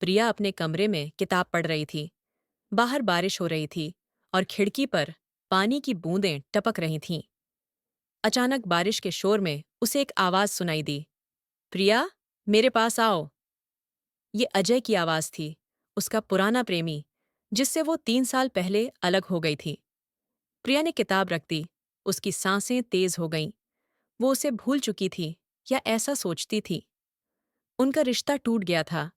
प्रिया अपने कमरे में किताब पढ़ रही थी। बाहर बारिश हो रही थी और खिड़की पर पानी की बूंदें टपक रही थीं। अचानक बारिश के शोर में उसे एक आवाज सुनाई दी। प्रिया, मेरे पास आओ। ये अजय की आवाज थी, उसका पुराना प्रेमी, जिससे वो 3 साल पहले अलग हो गई थी। प्रिया ने किताब रख दी। उसकी सांसें तेज हो गईं। वो उसे भूल चुकी थी, या ऐसा सोचती थी। उनका रिश्ता टूट गया था।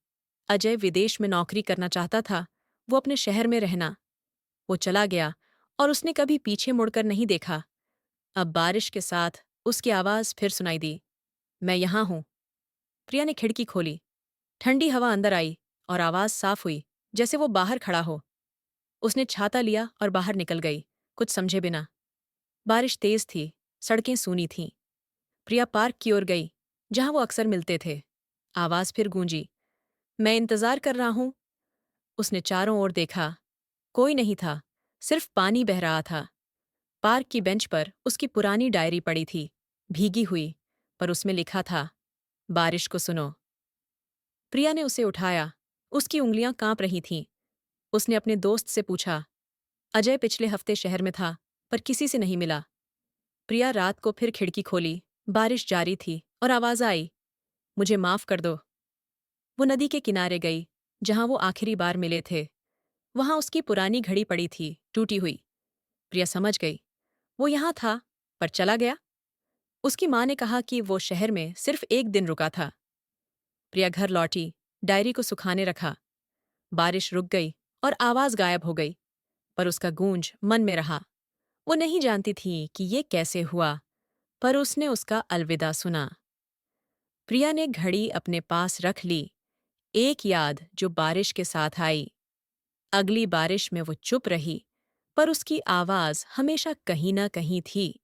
अजय विदेश में नौकरी करना चाहता था, वो अपने शहर में रहना। वो चला गया और उसने कभी पीछे मुड़कर नहीं देखा। अब बारिश के साथ उसकी आवाज फिर सुनाई दी। मैं यहां हूं। प्रिया ने खिड़की खोली। ठंडी हवा अंदर आई और आवाज साफ हुई, जैसे वो बाहर खड़ा हो। उसने छाता लिया और बाहर निकल गई, कुछ समझे बिना। बारिश तेज थी, सड़कें सूनी थीं। प्रिया पार्क की ओर गई, जहां वो अक्सर मिलते थे। आवाज फिर गूंजी। मैं इंतजार कर रहा हूं। उसने चारों ओर देखा। कोई नहीं था, सिर्फ पानी बह रहा था। पार्क की बेंच पर उसकी पुरानी डायरी पड़ी थी, भीगी हुई, पर उसमें लिखा था, बारिश को सुनो। प्रिया ने उसे उठाया। उसकी उंगलियां कांप रही थीं। उसने अपने दोस्त से पूछा, अजय पिछले हफ्ते शहर में था, पर किसी से नहीं मिला। प्रिया रात को फिर खिड़की खोली। बारिश जारी थी और आवाज आई, मुझे माफ कर दो। वो नदी के किनारे गई, जहां वो आखिरी बार मिले थे। वहां उसकी पुरानी घड़ी पड़ी थी, टूटी हुई। प्रिया समझ गई, वो यहां था, पर चला गया। उसकी माँ ने कहा कि वो शहर में सिर्फ एक दिन रुका था। प्रिया घर लौटी, डायरी को सुखाने रखा। बारिश रुक गई और आवाज गायब हो गई, पर उसका गूंज मन में रहा। वो नहीं जानती थी कि ये कैसे हुआ, पर उसने उसका अलविदा सुना। प्रिया ने घड़ी अपने पास रख ली, एक याद जो बारिश के साथ आई। अगली बारिश में वो चुप रही, पर उसकी आवाज हमेशा कहीं ना कहीं थी।